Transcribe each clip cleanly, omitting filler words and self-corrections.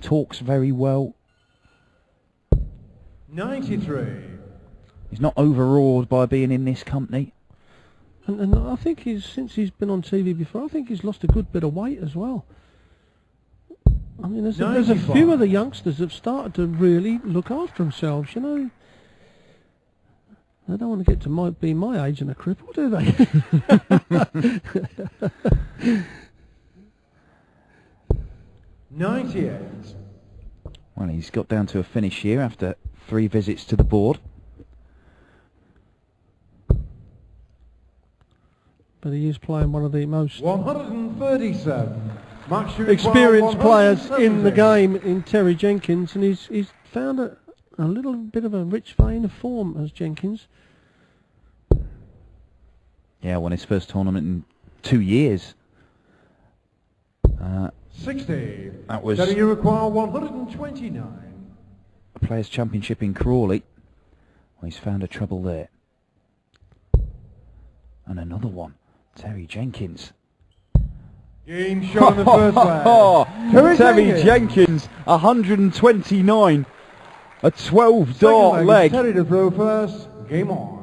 Talks very well. 93. He's not overawed by being in this company. And I think since he's been on TV before, I think he's lost a good bit of weight as well. I mean, there's a few of the youngsters that have started to really look after themselves, you know. They don't want to get to be my age and a cripple, do they? 98. Well, he's got down to a finish here after 3 visits to the board. But he is playing one of the most 137. experienced players in the game in Terry Jenkins, and he's found a little bit of a rich vein of form as Jenkins. Yeah, won his first tournament in 2 years. 60. That was you require 129. a Players' Championship in Crawley. Well, he's found a treble there. And another one. Terry Jenkins. Game shot in the first leg. Terry Jenkins, 129. A 12-dart leg. Terry to throw first. Game on.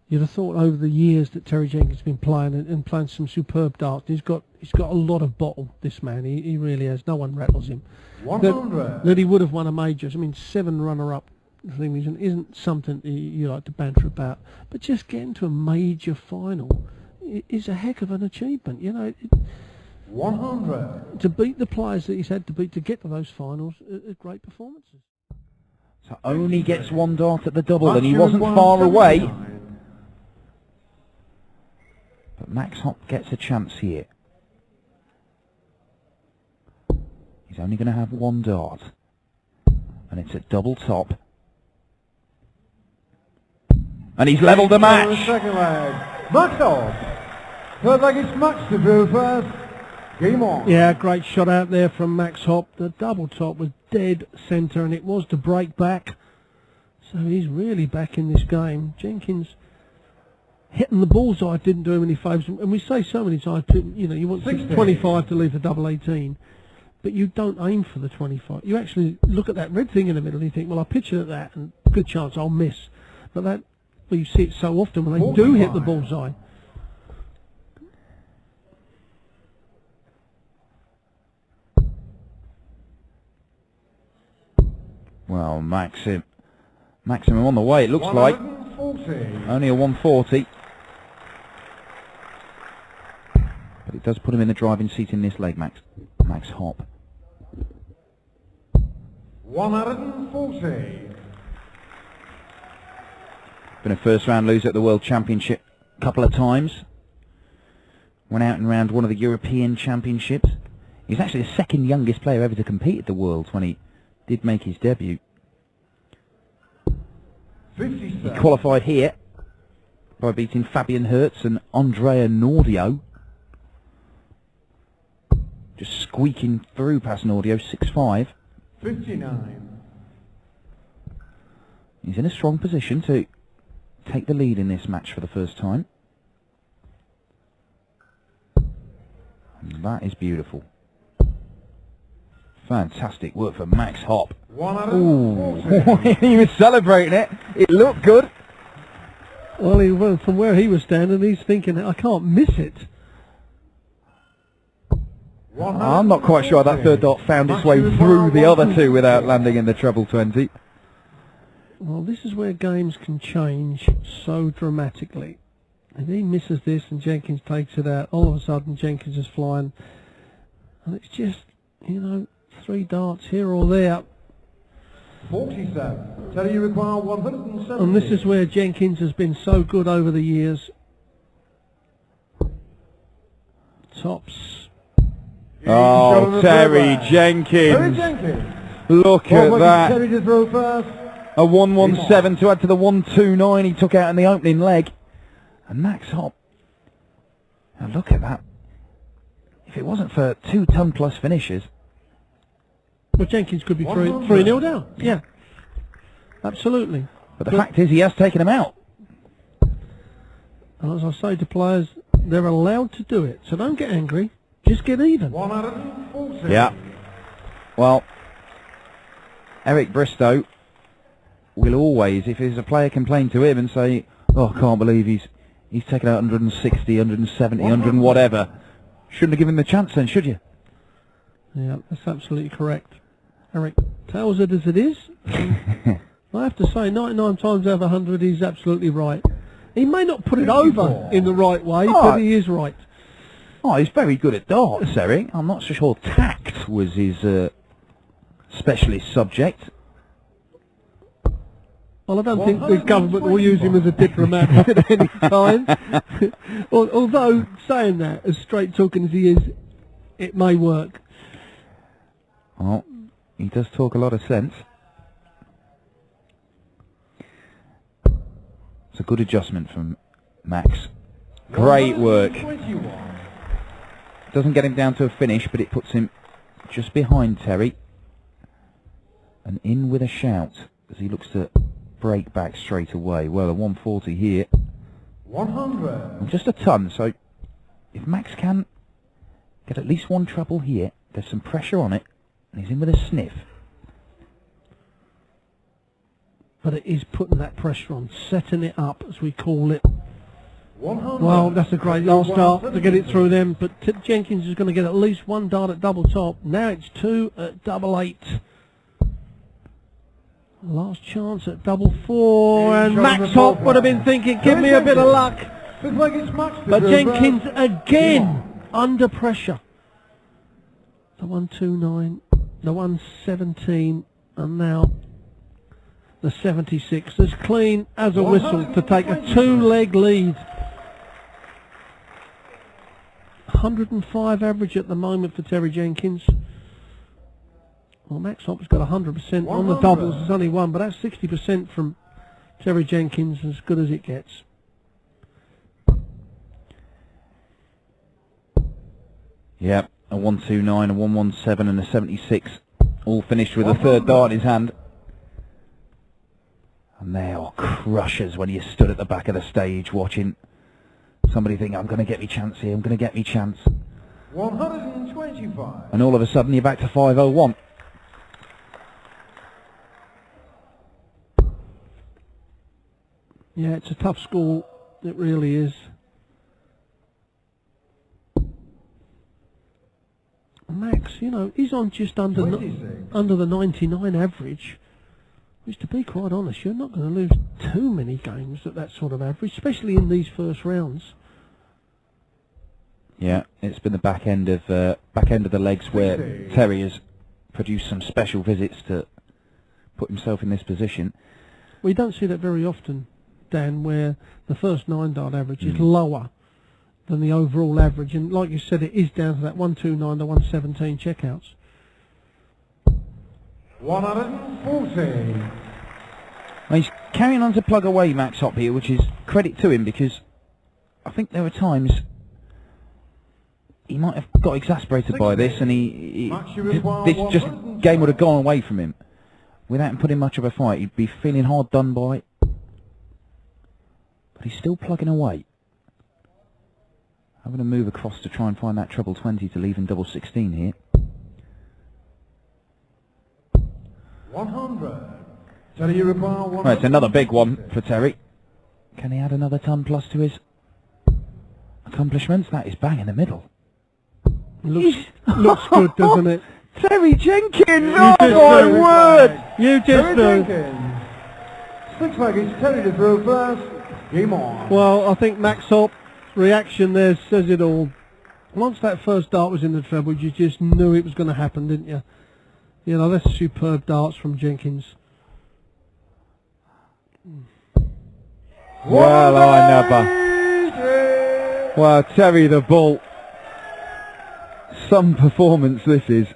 You'd have thought over the years that Terry Jenkins has been playing and playing some superb darts. He's got a lot of bottle, this man. He really has. No one rattles him. 100. That he would have won a major. I mean, 7 runner-up things isn't something you like to banter about. But just getting to a major final is a heck of an achievement. You know, 100. To beat the players that he's had to beat to get to those finals are great performances. So only gets 1 dart at the double, and he wasn't far away. But Max Hopp gets a chance here. He's only going to have 1 dart. And it's a double top. And he's levelled the match. Second leg. Max Hopp. Third leg is Max to throw first. Game on. Yeah, great shot out there from Max Hopp. The double top was dead centre, and it was to break back. So he's really back in this game. Jenkins hitting the bullseye didn't do him any favours. And we say so many times, you know, you want 25 to leave the double 18, but you don't aim for the 25. You actually look at that red thing in the middle and you think, well, I'll pitch it at that, and good chance I'll miss. But well, you see it so often when they do hit the bullseye. Well, maximum on the way, it looks like. Only a 140. But it does put him in the driving seat in this leg, Max Hopp. 140. Been a first round loser at the World Championship a couple of times. Went out and round one of the European Championships. He's actually the 2nd youngest player ever to compete at the Worlds when he did make his debut. 57. He qualified here by beating Fabian Hertz and Andrea Nordio. Just squeaking through past Nordio, 6-5. 59. He's in a strong position to take the lead in this match for the first time. And that is beautiful. Fantastic work for Max Hopp. Ooh, he was celebrating it. It looked good. Well, from where he was standing, he's thinking, I can't miss it. I'm not quite sure that 3rd dart found its way through the other 2 without landing in the treble 20. Well, this is where games can change so dramatically. And he misses this and Jenkins takes it out. All of a sudden, Jenkins is flying. And it's just, you know, 3 darts here or there. 47. Tell you require 170. And this is where Jenkins has been so good over the years. Tops. Oh, Terry Jenkins. Look at that. Terry to throw first. A 117 to add to the 129 he took out in the opening leg. And Max Hopp. Now look at that. If it wasn't for 2 ton-plus finishes. Well, Jenkins could be 3-0 down. Yeah, absolutely. But the fact is, he has taken him out. And as I say to players, they're allowed to do it. So don't get angry. just get even. 140. Yeah. Well, Eric Bristow will always, if there's a player complain to him and say, oh, I can't believe he's taken out 160, 170, 100 and whatever, shouldn't have given him the chance then, should you? Yeah, that's absolutely correct. Eric tells it as it is. I have to say, 99 times out of 100, he's absolutely right. He may not put it over in the right way, but he is right. Oh, he's very good at darts, Eric. I'm not so sure tact was his specialist subject. Well, I don't think the government will use him as a diplomat at any time. Although, saying that, as straight talking as he is, it may work. Well, he does talk a lot of sense. It's a good adjustment from Max. Great work. Doesn't get him down to a finish, but it puts him just behind Terry. And in with a shout as he looks to break back straight away. Well, a 140 here. 100. Just a ton, so if Max can get at least one treble here, there's some pressure on it, and he's in with a sniff. But it is putting that pressure on, setting it up, as we call it. 100. Well, that's a great last start to get it through them, but Jenkins is going to get at least one dart at double top. Now it's 2 at double 8. Last chance at double 4, and Max Hopp would have been thinking, give me a bit of luck. But Jenkins again under pressure. The 129, the 117, and now the 76, as clean as a whistle to take a 2-leg lead. 105 average at the moment for Terry Jenkins. Well, Max Hopp's got 100% on the doubles. There's only one, but that's 60% from Terry Jenkins, as good as it gets. Yep, a 129, a 117 and a 76, all finished with a third dart in his hand. And they are crushers when you stood at the back of the stage watching somebody think, I'm going to get me chance here, I'm going to get me chance. 125. And all of a sudden you're back to 501. Yeah, it's a tough score, it really is. Max, you know, he's on just under the 99 average. Which, to be quite honest, you're not going to lose too many games at that sort of average, especially in these first rounds. Yeah, it's been the back end of the legs where Terry has produced some special visits to put himself in this position. We don't see that very often, Dan, where the first 9 dart average is lower than the overall average, and like you said, it is down to that 129 to 117 checkouts. 140. Well, he's carrying on to plug away, Max Hopp here, which is credit to him, because I think there were times he might have got exasperated by this, and this just game would have gone away from him without him putting much of a fight. He'd be feeling hard done by, but he's still plugging away. I'm going to move across to try and find that treble 20 to leave in double 16 here. 100. Terry, you require 100. Well, it's another big one for Terry. Can he add another ton plus to his accomplishments? That is bang in the middle. Looks good, doesn't it? Terry Jenkins! Oh my word! You just Terry know. Jenkins. Looks like it's Terry to throw first. Game on. Well, I think Max Hopp's reaction there says it all. Once that first dart was in the treble, you just knew it was going to happen, didn't you? You know, that's superb darts from Jenkins. Well, I never. Well, Terry the Bull. Some performance this is.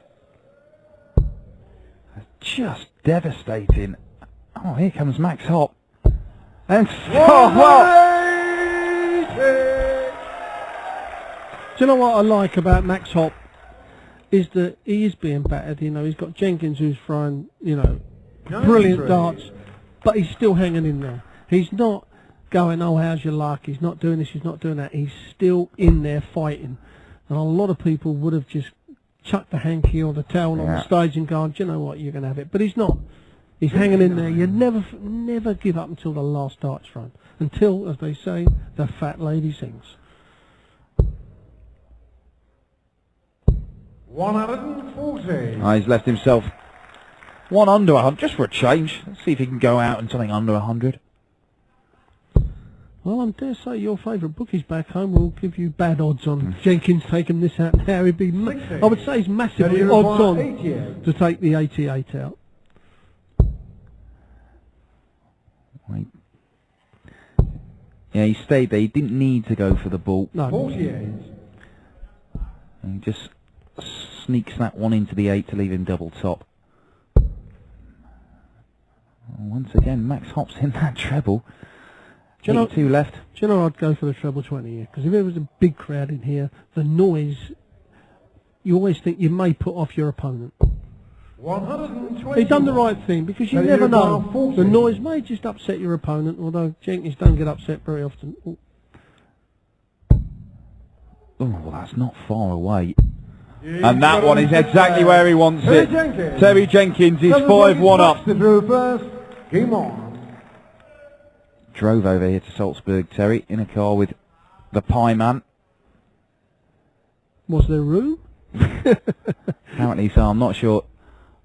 Just devastating. Oh, here comes Max Hopp. And oh, well. Do you know what I like about Max Hopp? Is that he is being battered. You know, he's got Jenkins who's throwing, you know, brilliant darts, but he's still hanging in there. He's not going, oh, how's your luck? He's not doing this, he's not doing that. He's still in there fighting. And a lot of people would have just chucked the hanky or the towel on the stage and gone, do you know what, you're going to have it. But he's not. He's hanging in there. You never give up until the last dart's thrown. Until, as they say, the fat lady sings. 140. He's left himself one under 100, just for a change. Let's see if he can go out and something under 100. Well, I dare say your favourite bookies back home will give you bad odds on Jenkins taking this out now. He'd be, I would say he's massively odds on to take the 88 out. Wait. Yeah, he stayed there. He didn't need to go for the ball. No. 48. And he just sneaks that one into the 8 to leave him double top. Once again, Max Hopp's in that treble. Do you know, 2 left. Do you know I'd go for the treble 20 here? Because if there was a big crowd in here, the noise, you always think you may put off your opponent. 120. He's done the right thing, because you never know. The noise may just upset your opponent, although Jenkins don't get upset very often. Oh, that's not far away. And that one is exactly where he wants it. Terry Jenkins is 5-1 up. Game on. Drove over here to Salzburg, Terry, in a car with the Pie Man. Was there room? Apparently so. I'm not sure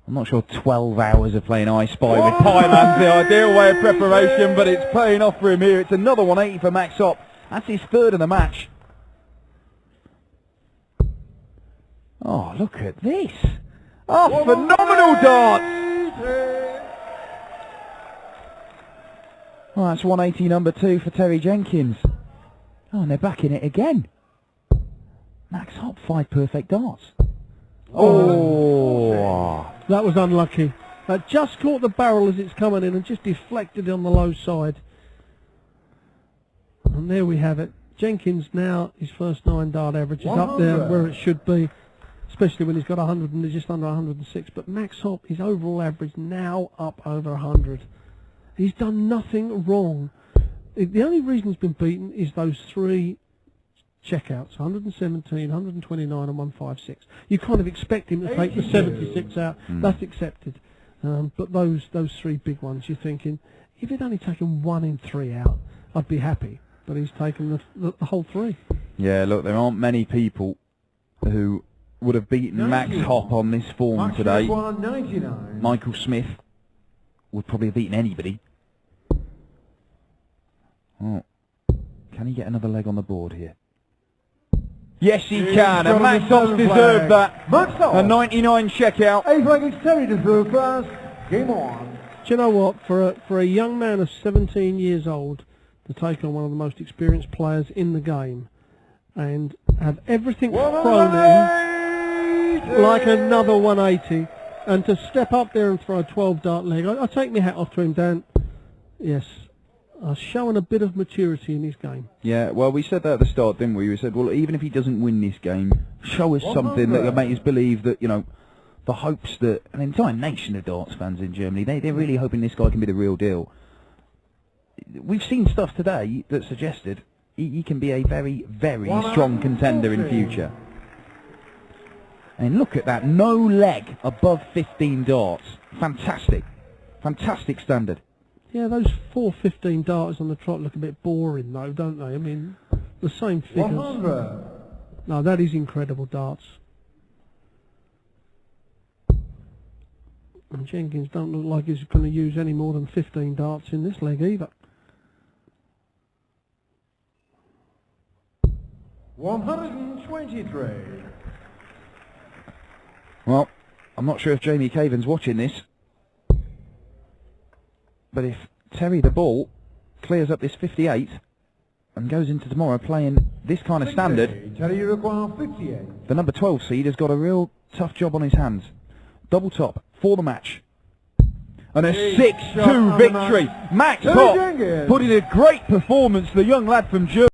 12 hours of playing I Spy with Pie Man's the ideal way of preparation, but it's paying off for him here. It's another 180 for Max Hopp. That's his 3rd of the match. Oh, look at this. Oh, phenomenal darts. Oh, that's 180 number 2 for Terry Jenkins. Oh, and they're back in it again. Max Hopp, 5 perfect darts. Oh, that was unlucky. That just caught the barrel as it's coming in and just deflected on the low side. And there we have it. Jenkins now, his first 9 dart average is up there where it should be, especially when he's got 100 and just under 106. But Max Hopp, his overall average now up over 100. He's done nothing wrong. The only reason he's been beaten is those 3 checkouts, 117, 129 and 156. You kind of expect him to take the 76 out. That's accepted. But those 3 big ones, you're thinking, if he'd only taken 1 in 3 out, I'd be happy. But he's taken the whole 3. Yeah, look, there aren't many people who would have beaten Max Hopp on this form today. Michael Smith would probably have beaten anybody. Oh, can he get another leg on the board here? Yes, he can, and Max Hopp's deserved that. A 99 checkout. 8 legged Terry to throw first. Game on. Do you know what? For a young man of 17 years old to take on one of the most experienced players in the game and have everything thrown in like another 180, and to step up there and throw a 12 dart leg, I take my hat off to him, Dan. Yes, showing a bit of maturity in his game. Yeah, well, we said that at the start, didn't we? We said, well, even if he doesn't win this game, show us something that will make us believe that, you know, the hopes that an entire nation of darts fans in Germany, they're really hoping this guy can be the real deal. We've seen stuff today that suggested he can be a very, very strong contender in future. And look at that, no leg above 15 darts. Fantastic. Fantastic standard. Yeah, those 4-15 darters on the trot look a bit boring though, don't they? I mean, the same figures. 100. No, that is incredible darts. And Jenkins don't look like he's going to use any more than 15 darts in this leg either. 123. Well, I'm not sure if Jamie Caven's watching this, but if Terry the Bull clears up this 58 and goes into tomorrow playing this kind of standard, Terry, you require 58. the number 12 seed has got a real tough job on his hands. Double top for the match. And a 6-2 victory. Max Hopp put in a great performance, the young lad from Germany.